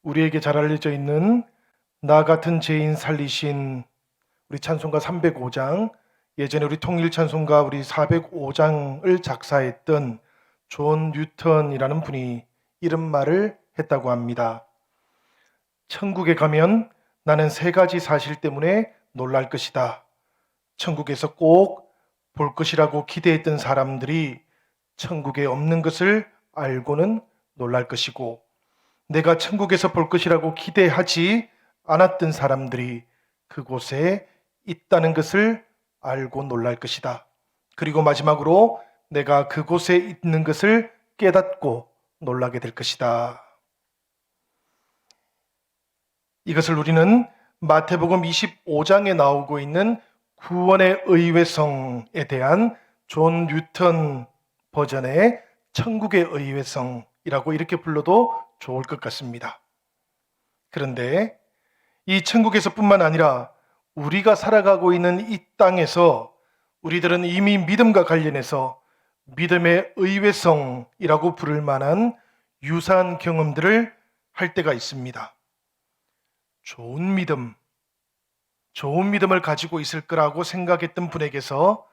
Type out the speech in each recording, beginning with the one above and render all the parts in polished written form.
우리에게 잘 알려져 있는 나 같은 죄인 살리신 우리 찬송가 305장, 예전에 우리 통일 찬송가 우리 405장을 작사했던 존 뉴턴이라는 분이 이런 말을 했다고 합니다. 천국에 가면 나는 세 가지 사실 때문에 놀랄 것이다. 천국에서 꼭 볼 것이라고 기대했던 사람들이 천국에 없는 것을 알고는 놀랄 것이고, 내가 천국에서 볼 것이라고 기대하지 않았던 사람들이 그곳에 있다는 것을 알고 놀랄 것이다. 그리고 마지막으로 내가 그곳에 있는 것을 깨닫고 놀라게 될 것이다. 이것을 우리는 마태복음 25장에 나오고 있는 구원의 의외성에 대한 존 뉴턴 버전의 천국의 의외성이라고 이렇게 불러도 좋을 것 같습니다. 그런데 이 천국에서뿐만 아니라 우리가 살아가고 있는 이 땅에서 우리들은 이미 믿음과 관련해서 믿음의 의외성이라고 부를 만한 유사한 경험들을 할 때가 있습니다. 좋은 믿음을 가지고 있을 거라고 생각했던 분에게서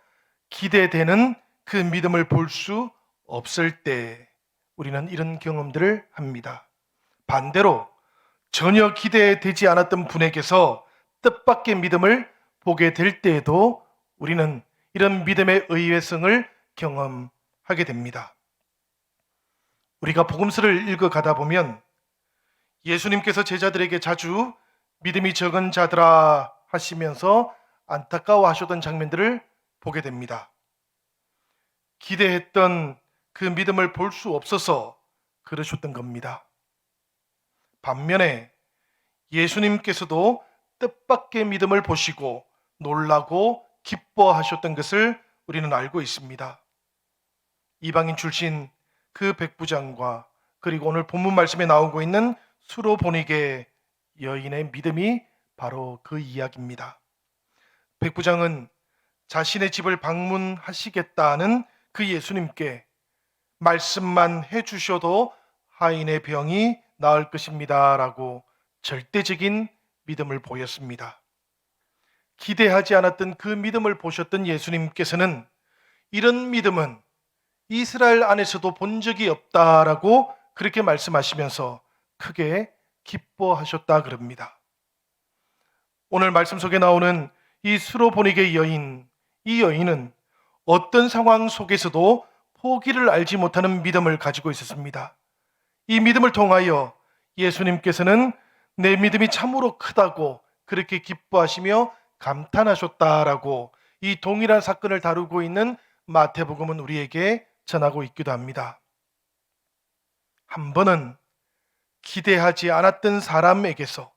기대되는 그 믿음을 볼 수 없을 때 우리는 이런 경험들을 합니다. 반대로 전혀 기대되지 않았던 분에게서 뜻밖의 믿음을 보게 될 때에도 우리는 이런 믿음의 의외성을 경험하게 됩니다. 우리가 복음서를 읽어가다 보면 예수님께서 제자들에게 자주 믿음이 적은 자들아 하시면서 안타까워하셨던 장면들을 보게 됩니다. 기대했던 그 믿음을 볼 수 없어서 그러셨던 겁니다. 반면에 예수님께서도 뜻밖의 믿음을 보시고 놀라고 기뻐하셨던 것을 우리는 알고 있습니다. 이방인 출신 그 백부장과 그리고 오늘 본문 말씀에 나오고 있는 수로보니게 여인의 믿음이 바로 그 이야기입니다. 백부장은 자신의 집을 방문하시겠다는 그 예수님께 말씀만 해주셔도 하인의 병이 나을 것입니다 라고 절대적인 믿음을 보였습니다. 기대하지 않았던 그 믿음을 보셨던 예수님께서는 이런 믿음은 이스라엘 안에서도 본 적이 없다라고 그렇게 말씀하시면서 크게 기뻐하셨다 그럽니다. 오늘 말씀 속에 나오는 이 수로보니게 여인, 이 여인은 어떤 상황 속에서도 포기를 알지 못하는 믿음을 가지고 있었습니다. 이 믿음을 통하여 예수님께서는 내 믿음이 참으로 크다고 그렇게 기뻐하시며 감탄하셨다라고 이 동일한 사건을 다루고 있는 마태복음은 우리에게 전하고 있기도 합니다. 한 번은 기대하지 않았던 사람에게서,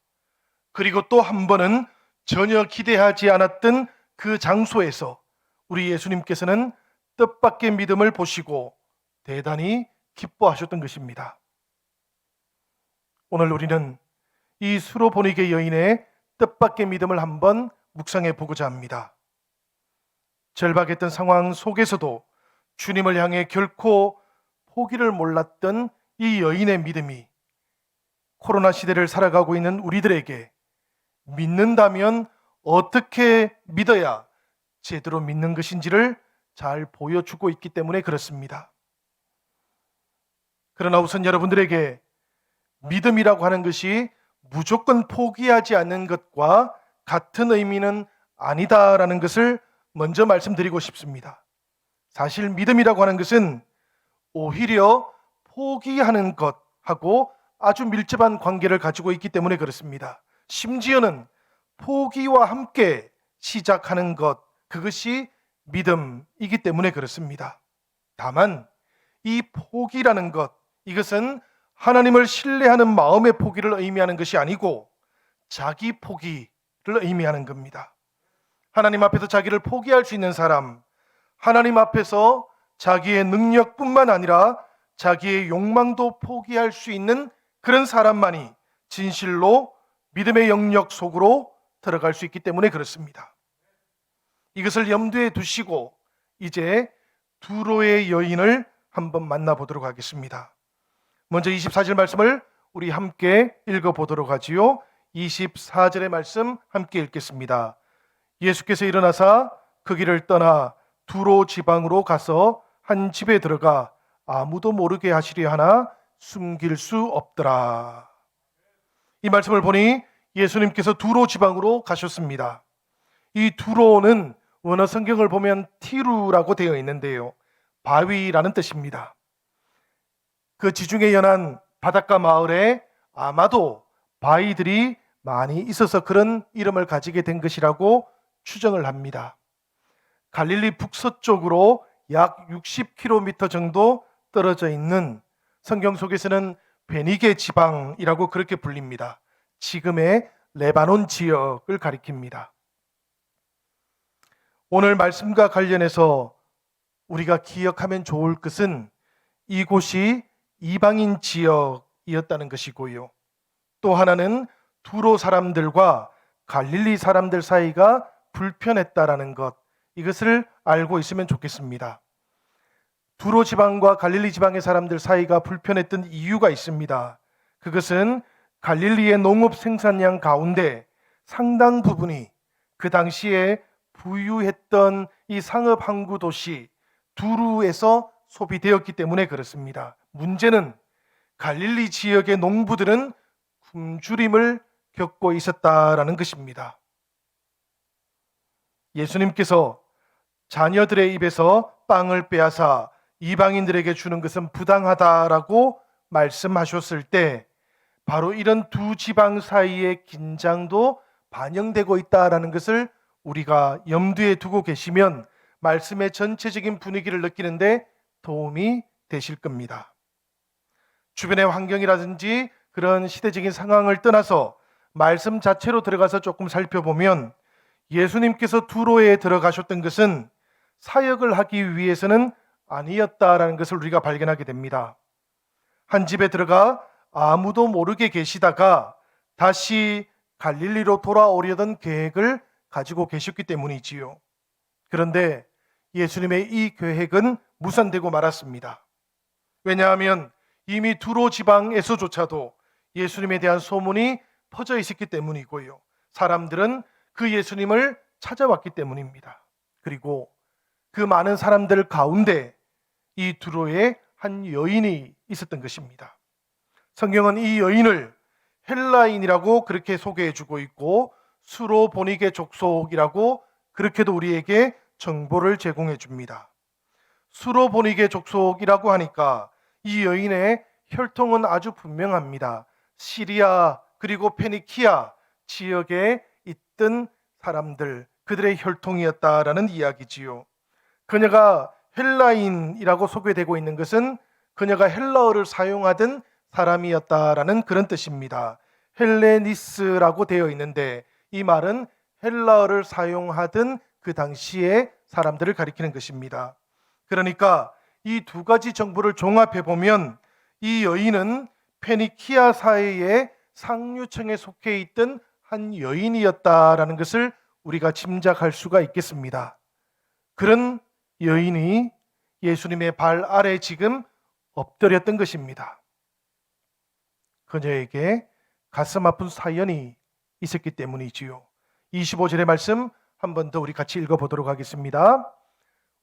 그리고 또 한 번은 전혀 기대하지 않았던 그 장소에서 우리 예수님께서는 뜻밖의 믿음을 보시고 대단히 기뻐하셨던 것입니다. 오늘 우리는 이 수로보니게 여인의 뜻밖의 믿음을 한번 묵상해 보고자 합니다. 절박했던 상황 속에서도 주님을 향해 결코 포기를 몰랐던 이 여인의 믿음이 코로나 시대를 살아가고 있는 우리들에게 믿는다면 어떻게 믿어야 제대로 믿는 것인지를 잘 보여주고 있기 때문에 그렇습니다. 그러나 우선 여러분들에게 믿음이라고 하는 것이 무조건 포기하지 않는 것과 같은 의미는 아니다라는 것을 먼저 말씀드리고 싶습니다. 사실 믿음이라고 하는 것은 오히려 포기하는 것하고 아주 밀접한 관계를 가지고 있기 때문에 그렇습니다. 심지어는 포기와 함께 시작하는 것, 그것이 믿음이기 때문에 그렇습니다. 다만 이 포기라는 것, 이것은 하나님을 신뢰하는 마음의 포기를 의미하는 것이 아니고 자기 포기를 의미하는 겁니다. 하나님 앞에서 자기를 포기할 수 있는 사람, 하나님 앞에서 자기의 능력뿐만 아니라 자기의 욕망도 포기할 수 있는 그런 사람만이 진실로 믿음의 영역 속으로 들어갈 수 있기 때문에 그렇습니다. 이것을 염두에 두시고 이제 두로의 여인을 한번 만나보도록 하겠습니다. 먼저 24절 말씀을 우리 함께 읽어보도록 하지요. 24절의 말씀 함께 읽겠습니다. 예수께서 일어나사 그 길을 떠나 두로 지방으로 가서 한 집에 들어가 아무도 모르게 하시려 하나 숨길 수 없더라. 이 말씀을 보니 예수님께서 두로 지방으로 가셨습니다. 이 두로는 원어 성경을 보면 티루라고 되어 있는데요, 바위라는 뜻입니다. 그 지중해 연안 바닷가 마을에 아마도 바위들이 많이 있어서 그런 이름을 가지게 된 것이라고 추정을 합니다. 갈릴리 북서쪽으로 약 60km 정도 떨어져 있는, 성경 속에서는 베니게 지방이라고 그렇게 불립니다. 지금의 레바논 지역을 가리킵니다. 오늘 말씀과 관련해서 우리가 기억하면 좋을 것은 이곳이 이방인 지역이었다는 것이고요, 또 하나는 두로 사람들과 갈릴리 사람들 사이가 불편했다라는 것, 이것을 알고 있으면 좋겠습니다. 두로 지방과 갈릴리 지방의 사람들 사이가 불편했던 이유가 있습니다. 그것은 갈릴리의 농업 생산량 가운데 상당 부분이 그 당시에 부유했던 이 상업 항구 도시 두루에서 소비되었기 때문에 그렇습니다. 문제는 갈릴리 지역의 농부들은 굶주림을 겪고 있었다라는 것입니다. 예수님께서 자녀들의 입에서 빵을 빼앗아 이방인들에게 주는 것은 부당하다라고 말씀하셨을 때 바로 이런 두 지방 사이의 긴장도 반영되고 있다라는 것을 우리가 염두에 두고 계시면 말씀의 전체적인 분위기를 느끼는데 도움이 되실 겁니다. 주변의 환경이라든지 그런 시대적인 상황을 떠나서 말씀 자체로 들어가서 조금 살펴보면 예수님께서 두로에 들어가셨던 것은 사역을 하기 위해서는 아니었다라는 것을 우리가 발견하게 됩니다. 한 집에 들어가 아무도 모르게 계시다가 다시 갈릴리로 돌아오려던 계획을 가지고 계셨기 때문이지요. 그런데 예수님의 이 계획은 무산되고 말았습니다. 왜냐하면 이미 두로 지방에서조차도 예수님에 대한 소문이 퍼져 있었기 때문이고요, 사람들은 그 예수님을 찾아왔기 때문입니다. 그리고 그 많은 사람들 가운데 이 두로에 한 여인이 있었던 것입니다. 성경은 이 여인을 헬라인이라고 그렇게 소개해주고 있고 수로보니게 족속이라고 그렇게도 우리에게 정보를 제공해 줍니다. 수로보니게 족속이라고 하니까 이 여인의 혈통은 아주 분명합니다. 시리아 그리고 페니키아 지역에 있던 사람들, 그들의 혈통이었다라는 이야기지요. 그녀가 헬라인이라고 소개되고 있는 것은 그녀가 헬라어를 사용하던 사람이었다라는 그런 뜻입니다. 헬레니스라고 되어 있는데 이 말은 헬라어를 사용하던 그 당시의 사람들을 가리키는 것입니다. 그러니까 이 두 가지 정보를 종합해 보면 이 여인은 페니키아 사회의 상류층에 속해 있던 한 여인이었다라는 것을 우리가 짐작할 수가 있겠습니다. 그런 여인이 예수님의 발 아래 지금 엎드렸던 것입니다. 그녀에게 가슴 아픈 사연이 있었기 때문이지요. 25절의 말씀 한 번 더 우리 같이 읽어보도록 하겠습니다.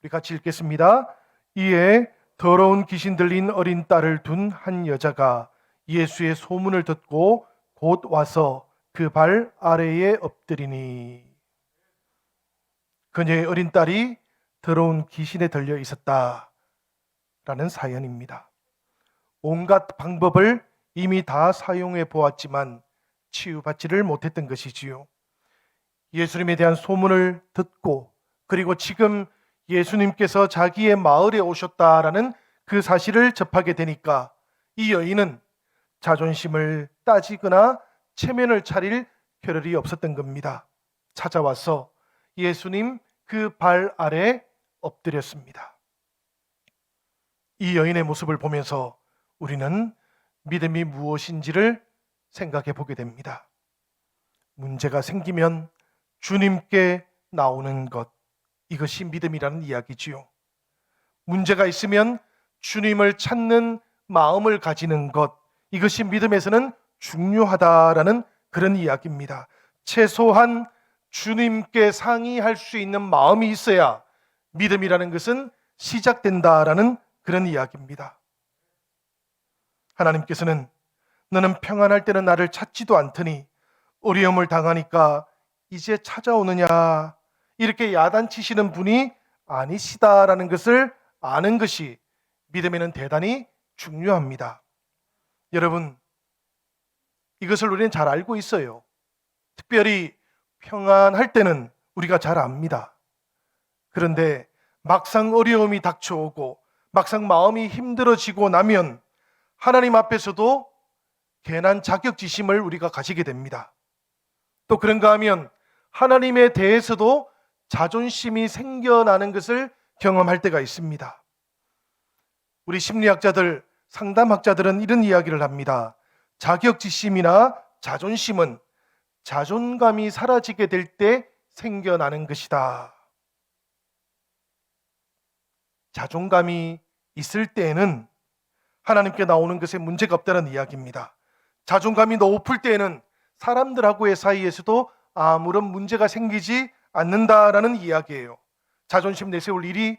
우리 같이 읽겠습니다. 이에 더러운 귀신 들린 어린 딸을 둔 한 여자가 예수의 소문을 듣고 곧 와서 그 발 아래에 엎드리니, 그녀의 어린 딸이 더러운 귀신에 들려 있었다라는 사연입니다. 온갖 방법을 이미 다 사용해 보았지만 치유받지를 못했던 것이지요. 예수님에 대한 소문을 듣고 그리고 지금 예수님께서 자기의 마을에 오셨다라는 그 사실을 접하게 되니까 이 여인은 자존심을 따지거나 체면을 차릴 겨를이 없었던 겁니다. 찾아와서 예수님 그 발 아래 엎드렸습니다. 이 여인의 모습을 보면서 우리는 믿음이 무엇인지를 생각해 보게 됩니다. 문제가 생기면 주님께 나오는 것, 이것이 믿음이라는 이야기지요. 문제가 있으면 주님을 찾는 마음을 가지는 것, 이것이 믿음에서는 중요하다라는 그런 이야기입니다. 최소한 주님께 상의할 수 있는 마음이 있어야 믿음이라는 것은 시작된다라는 그런 이야기입니다. 하나님께서는 너는 평안할 때는 나를 찾지도 않더니 어려움을 당하니까 이제 찾아오느냐, 이렇게 야단치시는 분이 아니시다라는 것을 아는 것이 믿음에는 대단히 중요합니다. 여러분, 이것을 우리는 잘 알고 있어요. 특별히 평안할 때는 우리가 잘 압니다. 그런데 막상 어려움이 닥쳐오고 막상 마음이 힘들어지고 나면 하나님 앞에서도 괜한 자격지심을 우리가 가지게 됩니다. 또 그런가 하면 하나님에 대해서도 자존심이 생겨나는 것을 경험할 때가 있습니다. 우리 심리학자들, 상담학자들은 이런 이야기를 합니다. 자격지심이나 자존심은 자존감이 사라지게 될 때 생겨나는 것이다. 자존감이 있을 때에는 하나님께 나오는 것에 문제가 없다는 이야기입니다. 자존감이 높을 때에는 사람들하고의 사이에서도 아무런 문제가 생기지 않는다라는 이야기예요. 자존심 내세울 일이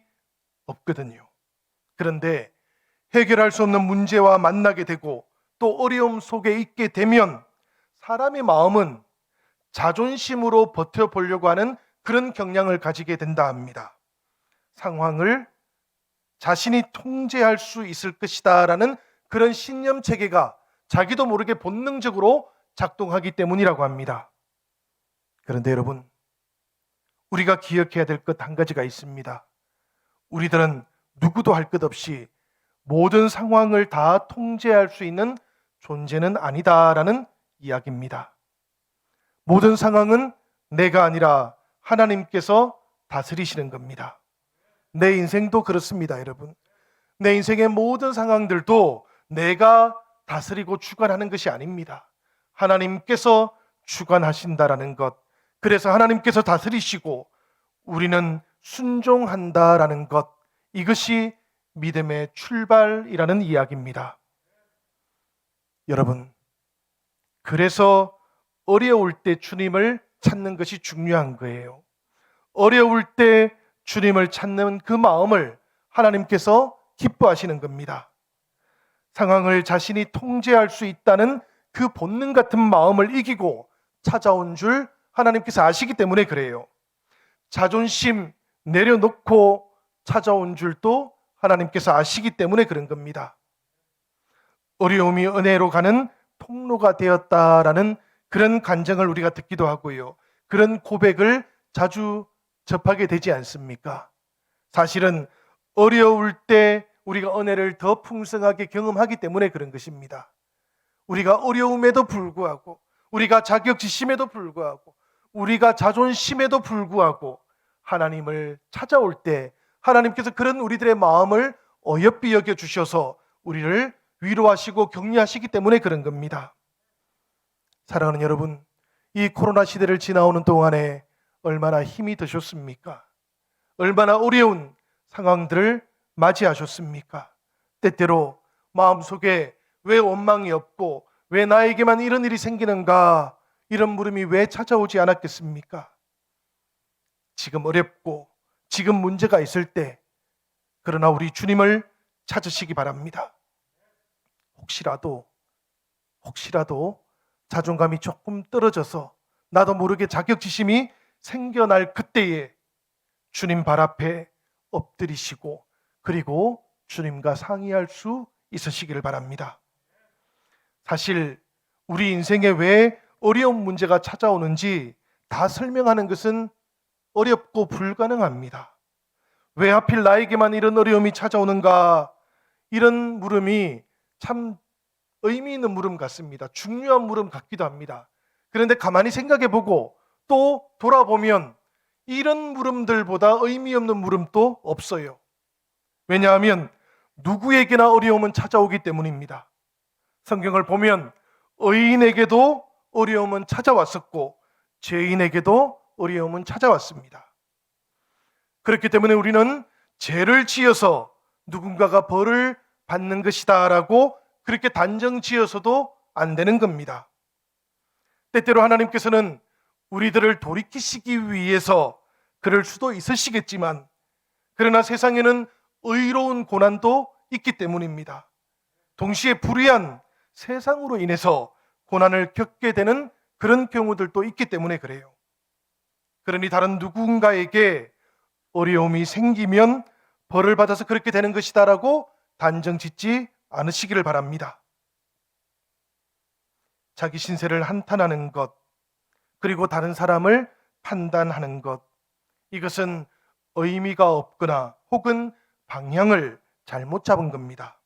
없거든요. 그런데 해결할 수 없는 문제와 만나게 되고 또 어려움 속에 있게 되면 사람의 마음은 자존심으로 버텨보려고 하는 그런 경향을 가지게 된다 합니다. 상황을 자신이 통제할 수 있을 것이다 라는 그런 신념 체계가 자기도 모르게 본능적으로 작동하기 때문이라고 합니다. 그런데 여러분, 우리가 기억해야 될 것 한 가지가 있습니다. 우리들은 누구도 할 것 없이 모든 상황을 다 통제할 수 있는 존재는 아니다라는 이야기입니다. 모든 상황은 내가 아니라 하나님께서 다스리시는 겁니다. 내 인생도 그렇습니다, 여러분. 내 인생의 모든 상황들도 내가 다스리고 주관하는 것이 아닙니다. 하나님께서 주관하신다라는 것, 그래서 하나님께서 다스리시고 우리는 순종한다라는 것, 이것이 믿음의 출발이라는 이야기입니다. 여러분, 그래서 어려울 때 주님을 찾는 것이 중요한 거예요. 어려울 때 주님을 찾는 그 마음을 하나님께서 기뻐하시는 겁니다. 상황을 자신이 통제할 수 있다는 그 본능 같은 마음을 이기고 찾아온 줄 하나님께서 아시기 때문에 그래요. 자존심 내려놓고 찾아온 줄도 하나님께서 아시기 때문에 그런 겁니다. 어려움이 은혜로 가는 통로가 되었다라는 그런 간증을 우리가 듣기도 하고요. 그런 고백을 자주 접하게 되지 않습니까? 사실은 어려울 때 우리가 은혜를 더 풍성하게 경험하기 때문에 그런 것입니다. 우리가 어려움에도 불구하고, 우리가 자격지심에도 불구하고, 우리가 자존심에도 불구하고 하나님을 찾아올 때 하나님께서 그런 우리들의 마음을 어여삐 여겨 주셔서 우리를 위로하시고 격려하시기 때문에 그런 겁니다. 사랑하는 여러분, 이 코로나 시대를 지나오는 동안에 얼마나 힘이 드셨습니까? 얼마나 어려운 상황들을 맞이하셨습니까? 때때로 마음속에 왜 원망이 없고 왜 나에게만 이런 일이 생기는가, 이런 물음이 왜 찾아오지 않았겠습니까? 지금 어렵고 지금 문제가 있을 때, 그러나 우리 주님을 찾으시기 바랍니다. 혹시라도 자존감이 조금 떨어져서 나도 모르게 자격지심이 생겨날 그때에 주님 발 앞에 엎드리시고 그리고 주님과 상의할 수 있으시기를 바랍니다. 사실 우리 인생에 왜 어려운 문제가 찾아오는지 다 설명하는 것은 어렵고 불가능합니다. 왜 하필 나에게만 이런 어려움이 찾아오는가, 이런 물음이 참 의미 있는 물음 같습니다. 중요한 물음 같기도 합니다. 그런데 가만히 생각해보고 또 돌아보면 이런 물음들보다 의미 없는 물음도 없어요. 왜냐하면 누구에게나 어려움은 찾아오기 때문입니다. 성경을 보면 의인에게도 어려움은 찾아왔었고 죄인에게도 어려움은 찾아왔습니다. 그렇기 때문에 우리는 죄를 지어서 누군가가 벌을 받는 것이다 라고 그렇게 단정 지어서도 안 되는 겁니다. 때때로 하나님께서는 우리들을 돌이키시기 위해서 그럴 수도 있으시겠지만, 그러나 세상에는 의로운 고난도 있기 때문입니다. 동시에 불의한 세상으로 인해서 고난을 겪게 되는 그런 경우들도 있기 때문에 그래요. 그러니 다른 누군가에게 어려움이 생기면 벌을 받아서 그렇게 되는 것이다라고 단정 짓지 않으시기를 바랍니다. 자기 신세를 한탄하는 것, 그리고 다른 사람을 판단하는 것, 이것은 의미가 없거나 혹은 방향을 잘못 잡은 겁니다.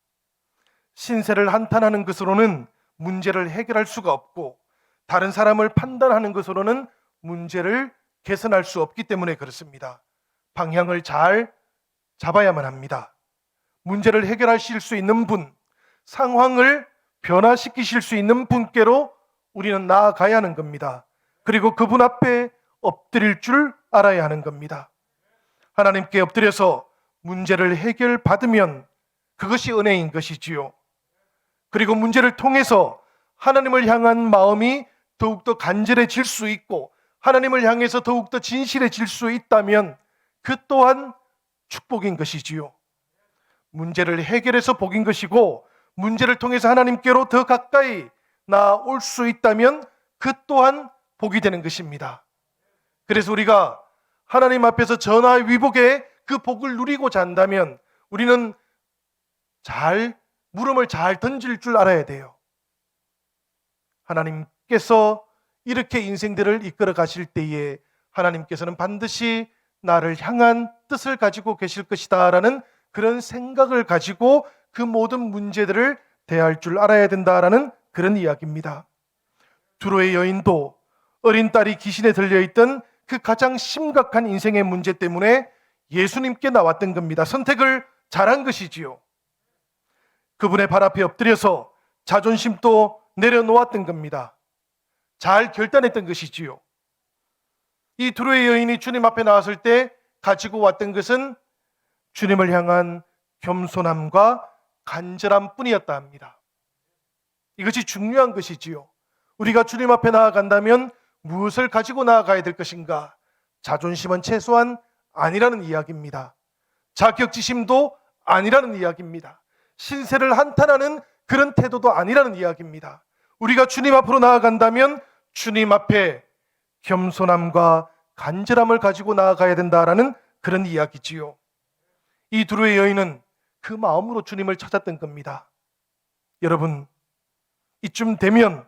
신세를 한탄하는 것으로는 문제를 해결할 수가 없고, 다른 사람을 판단하는 것으로는 문제를 개선할 수 없기 때문에 그렇습니다. 방향을 잘 잡아야만 합니다. 문제를 해결하실 수 있는 분, 상황을 변화시키실 수 있는 분께로 우리는 나아가야 하는 겁니다. 그리고 그분 앞에 엎드릴 줄 알아야 하는 겁니다. 하나님께 엎드려서 문제를 해결받으면 그것이 은혜인 것이지요. 그리고 문제를 통해서 하나님을 향한 마음이 더욱더 간절해질 수 있고, 하나님을 향해서 더욱더 진실해질 수 있다면 그 또한 축복인 것이지요. 문제를 해결해서 복인 것이고, 문제를 통해서 하나님께로 더 가까이 나올 수 있다면 그 또한 복이 되는 것입니다. 그래서 우리가 하나님 앞에서 전화위복의 그 복을 누리고자 한다면 우리는 물음을 잘 던질 줄 알아야 돼요. 하나님께서 이렇게 인생들을 이끌어 가실 때에 하나님께서는 반드시 나를 향한 뜻을 가지고 계실 것이다 라는 그런 생각을 가지고 그 모든 문제들을 대할 줄 알아야 된다라는 그런 이야기입니다. 두로의 여인도 어린 딸이 귀신에 들려있던 그 가장 심각한 인생의 문제 때문에 예수님께 나왔던 겁니다. 선택을 잘한 것이지요. 그분의 발 앞에 엎드려서 자존심도 내려놓았던 겁니다. 잘 결단했던 것이지요. 이 두로의 여인이 주님 앞에 나왔을 때 가지고 왔던 것은 주님을 향한 겸손함과 간절함 뿐이었다 합니다. 이것이 중요한 것이지요. 우리가 주님 앞에 나아간다면 무엇을 가지고 나아가야 될 것인가? 자존심은 최소한 아니라는 이야기입니다. 자격지심도 아니라는 이야기입니다. 신세를 한탄하는 그런 태도도 아니라는 이야기입니다. 우리가 주님 앞으로 나아간다면 주님 앞에 겸손함과 간절함을 가지고 나아가야 된다라는 그런 이야기지요. 이 두로의 여인은 그 마음으로 주님을 찾았던 겁니다. 여러분, 이쯤 되면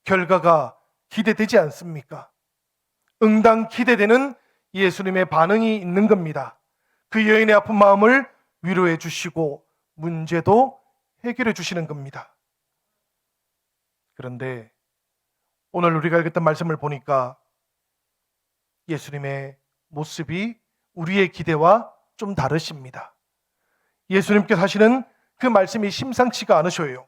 결과가 기대되지 않습니까? 응당 기대되는 예수님의 반응이 있는 겁니다. 그 여인의 아픈 마음을 위로해 주시고 문제도 해결해 주시는 겁니다. 그런데 오늘 우리가 읽었던 말씀을 보니까 예수님의 모습이 우리의 기대와 좀 다르십니다. 예수님께서 하시는 그 말씀이 심상치가 않으셔요.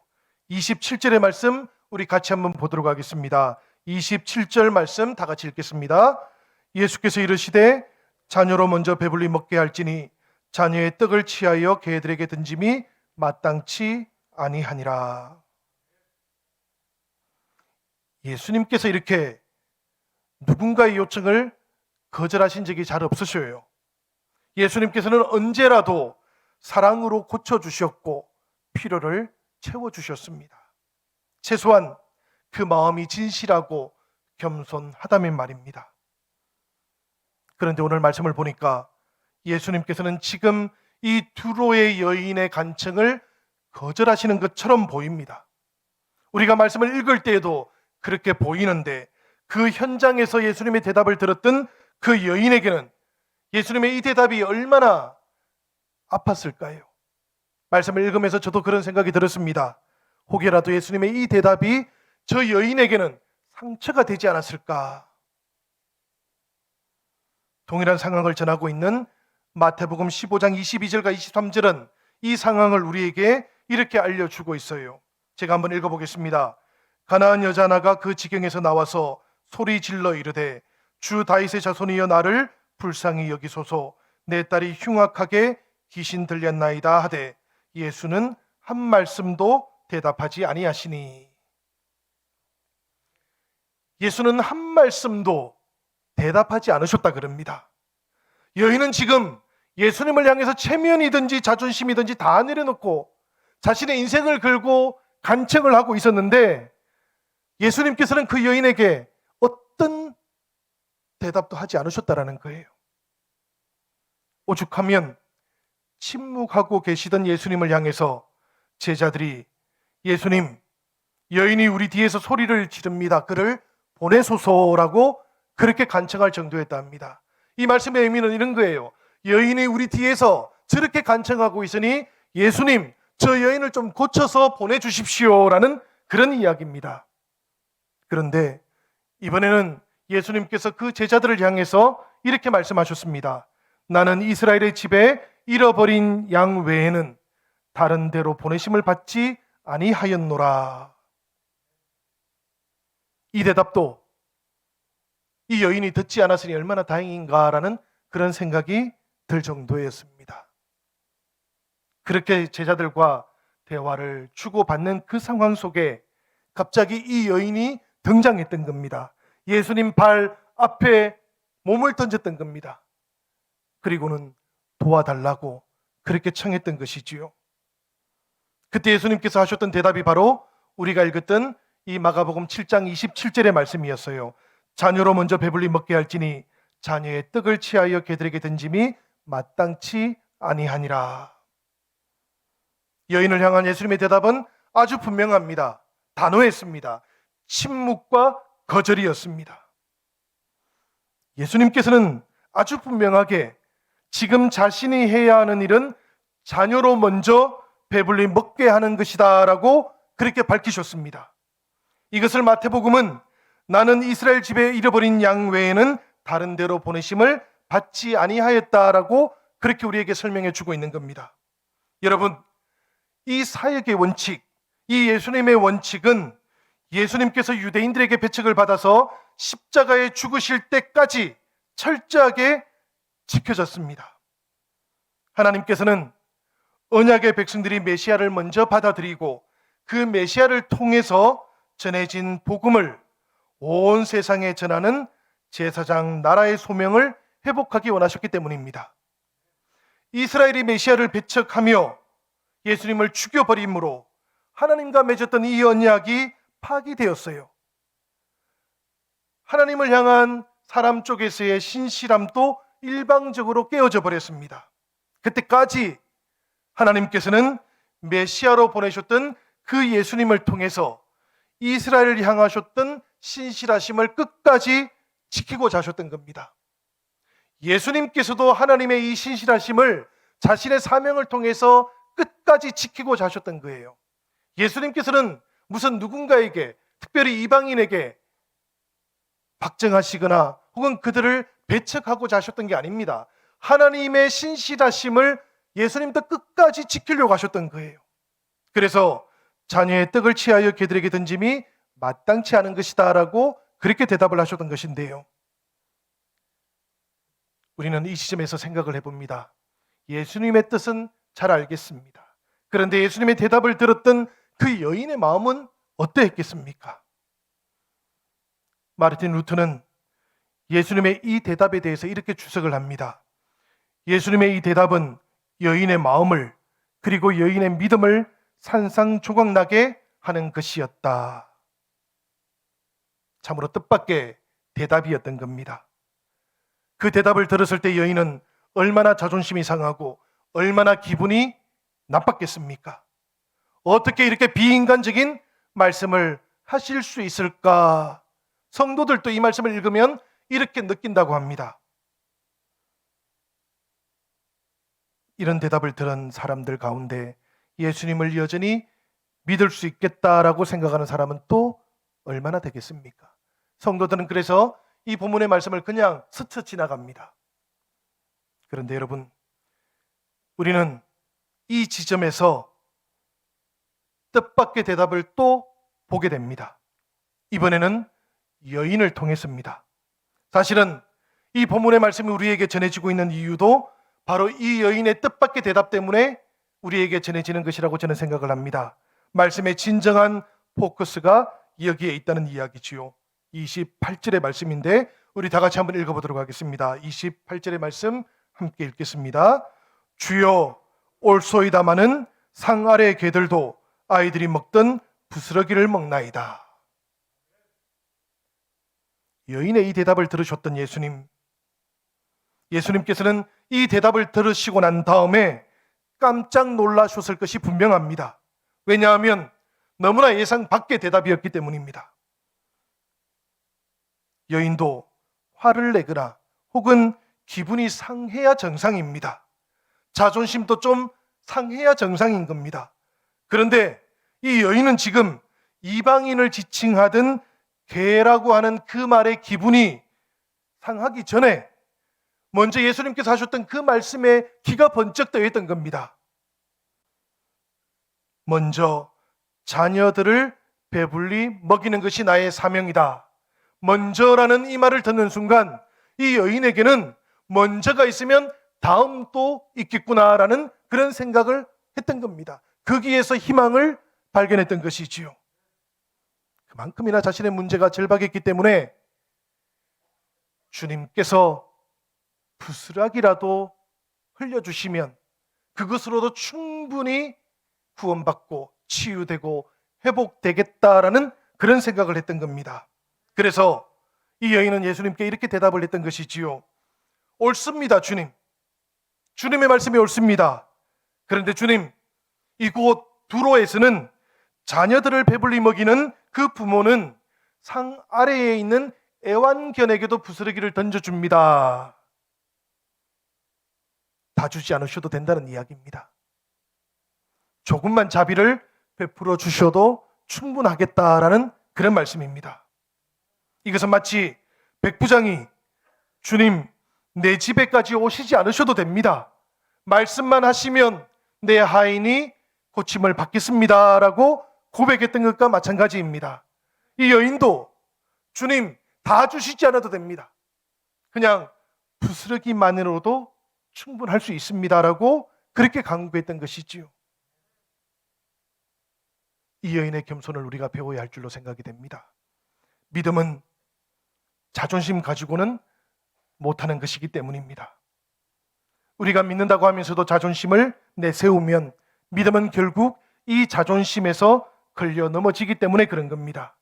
27절의 말씀 우리 같이 한번 보도록 하겠습니다. 27절 말씀 다 같이 읽겠습니다. 예수께서 이르시되 자녀로 먼저 배불리 먹게 할지니 자녀의 떡을 취하여 개들에게 던짐이 마땅치 아니하니라. 예수님께서 이렇게 누군가의 요청을 거절하신 적이 잘 없으셔요. 예수님께서는 언제라도 사랑으로 고쳐주셨고 필요를 채워주셨습니다. 최소한 그 마음이 진실하고 겸손하다면 말입니다. 그런데 오늘 말씀을 보니까 예수님께서는 지금 이 두로의 여인의 간청을 거절하시는 것처럼 보입니다. 우리가 말씀을 읽을 때에도 그렇게 보이는데 그 현장에서 예수님의 대답을 들었던 그 여인에게는 예수님의 이 대답이 얼마나 아팠을까요? 말씀을 읽으면서 저도 그런 생각이 들었습니다. 혹여라도 예수님의 이 대답이 저 여인에게는 상처가 되지 않았을까? 동일한 상황을 전하고 있는 마태복음 15장 22절과 23절은 이 상황을 우리에게 이렇게 알려주고 있어요. 제가 한번 읽어보겠습니다. 가나안 여자 하나가 그 지경에서 나와서 소리 질러 이르되 주 다윗의 자손이여 나를 불쌍히 여기소서 내 딸이 흉악하게 귀신 들렸나이다 하되 예수는 한 말씀도 대답하지 아니하시니. 예수는 한 말씀도 대답하지 않으셨다 그럽니다. 여인은 지금 예수님을 향해서 체면이든지 자존심이든지 다 내려놓고 자신의 인생을 걸고 간청을 하고 있었는데, 예수님께서는 그 여인에게 어떤 대답도 하지 않으셨다라는 거예요. 오죽하면 침묵하고 계시던 예수님을 향해서 제자들이 예수님, 여인이 우리 뒤에서 소리를 지릅니다. 그를 보내소서라고 그렇게 간청할 정도였다 합니다. 이 말씀의 의미는 이런 거예요. 여인이 우리 뒤에서 저렇게 간청하고 있으니 예수님, 저 여인을 좀 고쳐서 보내주십시오라는 그런 이야기입니다. 그런데 이번에는 예수님께서 그 제자들을 향해서 이렇게 말씀하셨습니다. 나는 이스라엘의 집에 잃어버린 양 외에는 다른 데로 보내심을 받지 아니하였노라. 이 대답도 이 여인이 듣지 않았으니 얼마나 다행인가라는 그런 생각이 들 정도였습니다. 그렇게 제자들과 대화를 주고받는 그 상황 속에 갑자기 이 여인이 등장했던 겁니다. 예수님 발 앞에 몸을 던졌던 겁니다. 그리고는 도와달라고 그렇게 청했던 것이지요. 그때 예수님께서 하셨던 대답이 바로 우리가 읽었던 이 마가복음 7장 27절의 말씀이었어요. 자녀로 먼저 배불리 먹게 할지니 자녀의 떡을 취하여 개들에게 던짐이 마땅치 아니하니라. 여인을 향한 예수님의 대답은 아주 분명합니다. 단호했습니다. 침묵과 거절이었습니다. 예수님께서는 아주 분명하게 지금 자신이 해야 하는 일은 자녀로 먼저 배불리 먹게 하는 것이다 라고 그렇게 밝히셨습니다. 이것을 마태복음은 나는 이스라엘 집에 잃어버린 양 외에는 다른 데로 보내심을 받지 아니하였다라고 그렇게 우리에게 설명해 주고 있는 겁니다. 여러분, 이 사역의 원칙, 이 예수님의 원칙은 예수님께서 유대인들에게 배척을 받아서 십자가에 죽으실 때까지 철저하게 지켜졌습니다. 하나님께서는 언약의 백성들이 메시아를 먼저 받아들이고 그 메시아를 통해서 전해진 복음을 온 세상에 전하는 제사장 나라의 소명을 회복하기 원하셨기 때문입니다. 이스라엘이 메시아를 배척하며 예수님을 죽여버림으로 하나님과 맺었던 이 언약이 파기되었어요. 하나님을 향한 사람 쪽에서의 신실함도 일방적으로 깨어져 버렸습니다. 그때까지 하나님께서는 메시아로 보내셨던 그 예수님을 통해서 이스라엘을 향하셨던 신실하심을 끝까지 지키고 자셨던 겁니다. 예수님께서도 하나님의 이 신실하심을 자신의 사명을 통해서 끝까지 지키고 자셨던 거예요. 예수님께서는 무슨 누군가에게, 특별히 이방인에게 박정하시거나 혹은 그들을 배척하고 자셨던 게 아닙니다. 하나님의 신실하심을 예수님도 끝까지 지키려고 하셨던 거예요. 그래서 자녀의 떡을 취하여 개들에게 던짐이 마땅치 않은 것이다 라고 그렇게 대답을 하셨던 것인데요, 우리는 이 시점에서 생각을 해봅니다. 예수님의 뜻은 잘 알겠습니다. 그런데 예수님의 대답을 들었던 그 여인의 마음은 어떠했겠습니까? 마르틴 루터는 예수님의 이 대답에 대해서 이렇게 주석을 합니다. 예수님의 이 대답은 여인의 마음을, 그리고 여인의 믿음을 산상조각나게 하는 것이었다. 참으로 뜻밖의 대답이었던 겁니다. 그 대답을 들었을 때 여인은 얼마나 자존심이 상하고 얼마나 기분이 나빴겠습니까? 어떻게 이렇게 비인간적인 말씀을 하실 수 있을까? 성도들도 이 말씀을 읽으면 이렇게 느낀다고 합니다. 이런 대답을 들은 사람들 가운데 예수님을 여전히 믿을 수 있겠다라고 생각하는 사람은 또 얼마나 되겠습니까? 성도들은 그래서 이 본문의 말씀을 그냥 스쳐 지나갑니다. 그런데 여러분, 우리는 이 지점에서 뜻밖의 대답을 또 보게 됩니다. 이번에는 여인을 통해서입니다. 사실은 이 본문의 말씀이 우리에게 전해지고 있는 이유도 바로 이 여인의 뜻밖의 대답 때문에 우리에게 전해지는 것이라고 저는 생각을 합니다. 말씀의 진정한 포커스가 여기에 있다는 이야기지요. 28절의 말씀인데 우리 다 같이 한번 읽어보도록 하겠습니다. 28절의 말씀 함께 읽겠습니다. 주여 올소이다마는 상 아래의 개들도 아이들이 먹던 부스러기를 먹나이다. 여인의 이 대답을 들으셨던 예수님께서는 이 대답을 들으시고 난 다음에 깜짝 놀라셨을 것이 분명합니다. 왜냐하면 너무나 예상 밖의 대답이었기 때문입니다. 여인도 화를 내거나 혹은 기분이 상해야 정상입니다. 자존심도 좀 상해야 정상인 겁니다. 그런데 이 여인은 지금 이방인을 지칭하던 개라고 하는 그 말의 기분이 상하기 전에 먼저 예수님께서 하셨던 그 말씀에 기가 번쩍 떠 있던 겁니다. 먼저 자녀들을 배불리 먹이는 것이 나의 사명이다. 먼저라는 이 말을 듣는 순간 이 여인에게는 먼저가 있으면 다음도 있겠구나라는 그런 생각을 했던 겁니다. 거기에서 희망을 발견했던 것이지요. 그만큼이나 자신의 문제가 절박했기 때문에 주님께서 부스락이라도 흘려주시면 그것으로도 충분히 구원받고 치유되고 회복되겠다라는 그런 생각을 했던 겁니다. 그래서 이 여인은 예수님께 이렇게 대답을 했던 것이지요. 옳습니다, 주님. 주님의 말씀이 옳습니다. 그런데 주님, 이곳 두로에서는 자녀들을 배불리 먹이는 그 부모는 상 아래에 있는 애완견에게도 부스러기를 던져줍니다. 다 주지 않으셔도 된다는 이야기입니다. 조금만 자비를 베풀어 주셔도 충분하겠다라는 그런 말씀입니다. 이것은 마치 백부장이 주님, 내 집에까지 오시지 않으셔도 됩니다. 말씀만 하시면 내 하인이 고침을 받겠습니다 라고 고백했던 것과 마찬가지입니다. 이 여인도 주님, 다 주시지 않아도 됩니다. 그냥 부스러기만으로도 충분할 수 있습니다 라고 그렇게 강구했던 것이지요. 이 여인의 겸손을 우리가 배워야 할 줄로 생각이 됩니다. 믿음은 자존심 가지고는 못하는 것이기 때문입니다. 우리가 믿는다고 하면서도 자존심을 내세우면 믿음은 결국 이 자존심에서 걸려 넘어지기 때문에 그런 겁니다.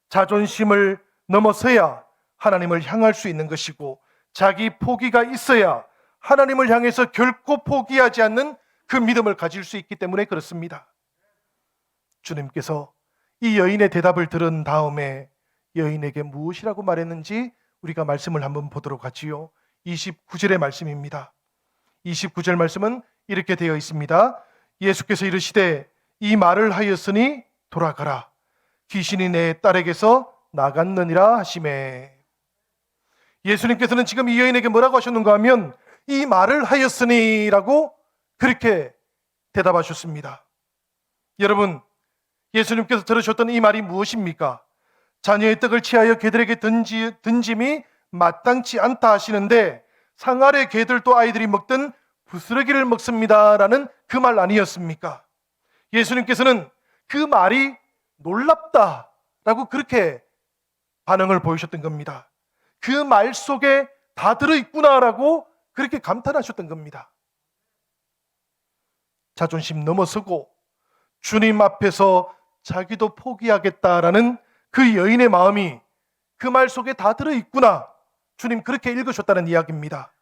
자존심을 넘어서야 하나님을 향할 수 있는 것이고 자기 포기가 있어야 하나님을 향해서 결코 포기하지 않는 그 믿음을 가질 수 있기 때문에 그렇습니다. 주님께서 이 여인의 대답을 들은 다음에 여인에게 무엇이라고 말했는지 우리가 말씀을 한번 보도록 하지요. 29절의 말씀입니다. 29절 말씀은 이렇게 되어 있습니다. 예수께서 이르시되 이 말을 하였으니 돌아가라. 귀신이 내 딸에게서 나갔느니라 하시매. 예수님께서는 지금 이 여인에게 뭐라고 하셨는가 하면 이 말을 하였으니 라고 그렇게 대답하셨습니다. 여러분, 예수님께서 들으셨던 이 말이 무엇입니까? 자녀의 떡을 취하여 개들에게 던짐이 마땅치 않다 하시는데 상 아래 개들도 아이들이 먹던 부스러기를 먹습니다 라는 그 말 아니었습니까? 예수님께서는 그 말이 놀랍다 라고 그렇게 반응을 보이셨던 겁니다. 그 말 속에 다 들어있구나 라고 그렇게 감탄하셨던 겁니다. 자존심 넘어서고 주님 앞에서 자기도 포기하겠다라는 그 여인의 마음이 그 말 속에 다 들어있구나. 주님 그렇게 읽으셨다는 이야기입니다.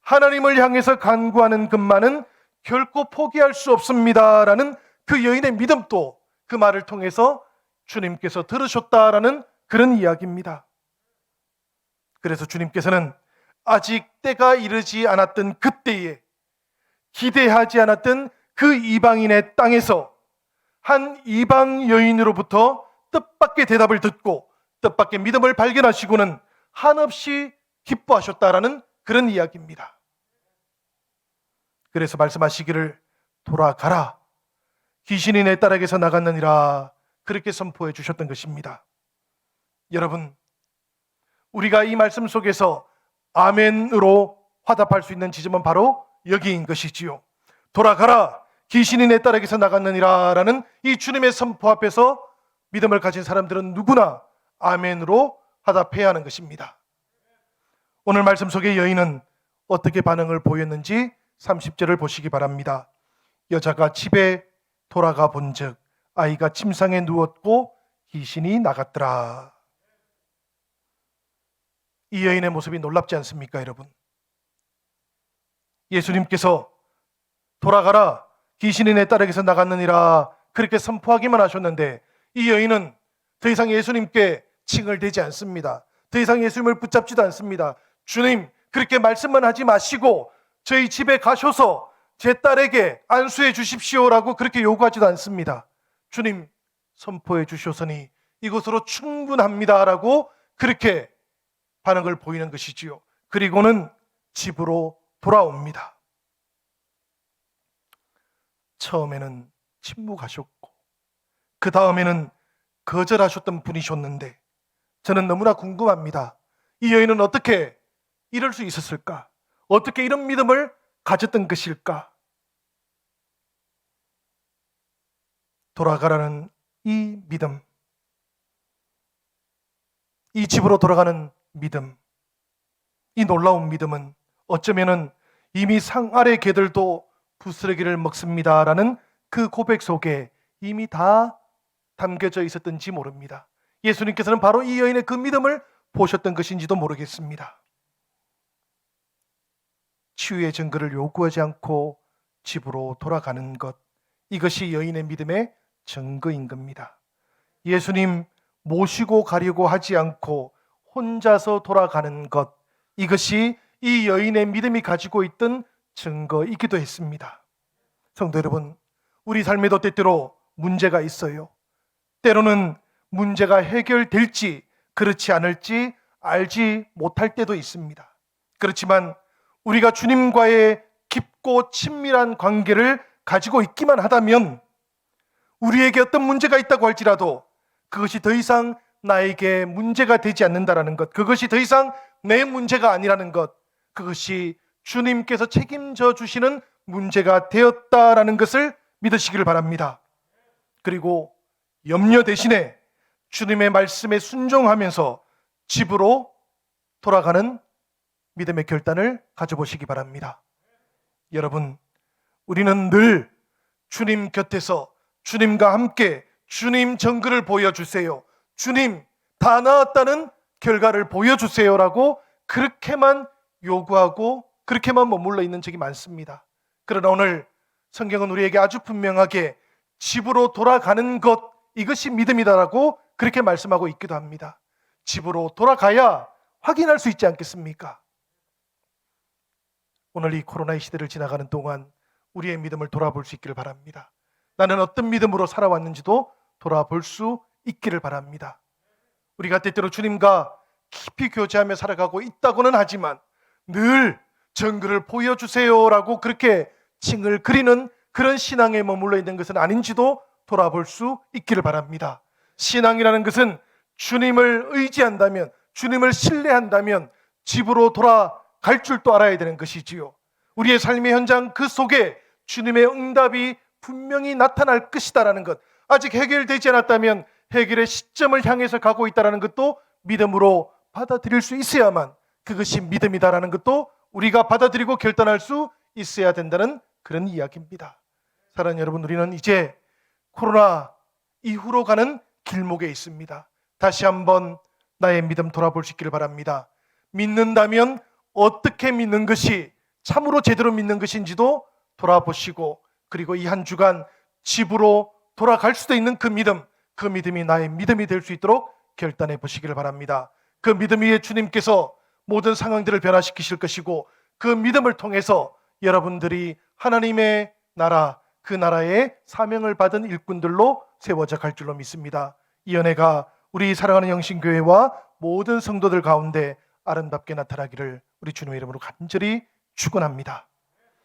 하나님을 향해서 간구하는 것만은 결코 포기할 수 없습니다라는 그 여인의 믿음도 그 말을 통해서 주님께서 들으셨다라는 그런 이야기입니다. 그래서 주님께서는 아직 때가 이르지 않았던 그때에 기대하지 않았던 그 이방인의 땅에서 한 이방 여인으로부터 뜻밖의 대답을 듣고 뜻밖의 믿음을 발견하시고는 한없이 기뻐하셨다라는 그런 이야기입니다. 그래서 말씀하시기를 돌아가라. 귀신이 내 딸에게서 나갔느니라. 그렇게 선포해 주셨던 것입니다. 여러분, 우리가 이 말씀 속에서 아멘으로 화답할 수 있는 지점은 바로 여기인 것이지요. 돌아가라. 귀신이 내 딸에게서 나갔느니라 라는 이 주님의 선포 앞에서 믿음을 가진 사람들은 누구나 아멘으로 화답해야 하는 것입니다. 오늘 말씀 속의 여인은 어떻게 반응을 보였는지 30절을 보시기 바랍니다. 여자가 집에 돌아가 본즉 아이가 침상에 누웠고 귀신이 나갔더라. 이 여인의 모습이 놀랍지 않습니까, 여러분? 예수님께서 돌아가라, 귀신이 내 딸에게서 나갔느니라 그렇게 선포하기만 하셨는데 이 여인은 더 이상 예수님께 칭얼대지 않습니다. 더 이상 예수님을 붙잡지도 않습니다. 주님, 그렇게 말씀만 하지 마시고 저희 집에 가셔서 제 딸에게 안수해 주십시오라고 그렇게 요구하지도 않습니다. 주님, 선포해 주셨으니 이것으로 충분합니다라고 그렇게 반응을 보이는 것이지요. 그리고는 집으로 돌아옵니다. 처음에는 침묵하셨고 그 다음에는 거절하셨던 분이셨는데 저는 너무나 궁금합니다. 이 여인은 어떻게 이럴 수 있었을까? 어떻게 이런 믿음을 가졌던 것일까? 돌아가라는 이 믿음, 이 집으로 돌아가는 믿음, 이 놀라운 믿음은 어쩌면은 이미 상 아래 개들도 부스러기를 먹습니다라는 그 고백 속에 이미 다 담겨져 있었던지 모릅니다. 예수님께서는 바로 이 여인의 그 믿음을 보셨던 것인지도 모르겠습니다. 치유의 증거를 요구하지 않고 집으로 돌아가는 것, 이것이 여인의 믿음의 증거인 겁니다. 예수님 모시고 가려고 하지 않고 혼자서 돌아가는 것, 이것이 이 여인의 믿음이 가지고 있던 증거이기도 했습니다. 성도 여러분, 우리 삶에도 때때로 문제가 있어요. 때로는 문제가 해결될지 그렇지 않을지 알지 못할 때도 있습니다. 그렇지만 우리가 주님과의 깊고 친밀한 관계를 가지고 있기만 하다면 우리에게 어떤 문제가 있다고 할지라도 그것이 더 이상 나에게 문제가 되지 않는다라는 것, 그것이 더 이상 내 문제가 아니라는 것, 그것이 주님께서 책임져 주시는 문제가 되었다라는 것을 믿으시기를 바랍니다. 그리고 염려 대신에 주님의 말씀에 순종하면서 집으로 돌아가는 믿음의 결단을 가져보시기 바랍니다. 여러분, 우리는 늘 주님 곁에서 주님과 함께 주님 증거를 보여주세요, 주님 다 나았다는 결과를 보여주세요라고 그렇게만 요구하고 그렇게만 머물러 있는 적이 많습니다. 그러나 오늘 성경은 우리에게 아주 분명하게 집으로 돌아가는 것, 이것이 믿음이다라고 그렇게 말씀하고 있기도 합니다. 집으로 돌아가야 확인할 수 있지 않겠습니까? 오늘 이 코로나의 시대를 지나가는 동안 우리의 믿음을 돌아볼 수 있기를 바랍니다. 나는 어떤 믿음으로 살아왔는지도 돌아볼 수 있기를 바랍니다. 우리가 때때로 주님과 깊이 교제하며 살아가고 있다고는 하지만 늘 증거를 보여주세요라고 그렇게 칭을 그리는 그런 신앙에 머물러 있는 것은 아닌지도 돌아볼 수 있기를 바랍니다. 신앙이라는 것은 주님을 의지한다면, 주님을 신뢰한다면 집으로 돌아갈 줄도 알아야 되는 것이지요. 우리의 삶의 현장 그 속에 주님의 응답이 분명히 나타날 것이다라는 것, 아직 해결되지 않았다면 해결의 시점을 향해서 가고 있다는 것도 믿음으로 받아들일 수 있어야만 그것이 믿음이다라는 것도 우리가 받아들이고 결단할 수 있어야 된다는 그런 이야기입니다. 사랑하는 여러분, 우리는 이제 코로나 이후로 가는 길목에 있습니다. 다시 한번 나의 믿음 돌아볼 수 있기를 바랍니다. 믿는다면 어떻게 믿는 것이 참으로 제대로 믿는 것인지도 돌아보시고, 그리고 이 한 주간 집으로 돌아갈 수도 있는 그 믿음이 나의 믿음이 될 수 있도록 결단해 보시기를 바랍니다. 그 믿음 위에 주님께서 모든 상황들을 변화시키실 것이고, 그 믿음을 통해서 여러분들이 하나님의 나라, 그 나라의 사명을 받은 일꾼들로 세워져 갈 줄로 믿습니다. 이 은혜가 우리 사랑하는 영신교회와 모든 성도들 가운데 아름답게 나타나기를 우리 주님의 이름으로 간절히 축원합니다.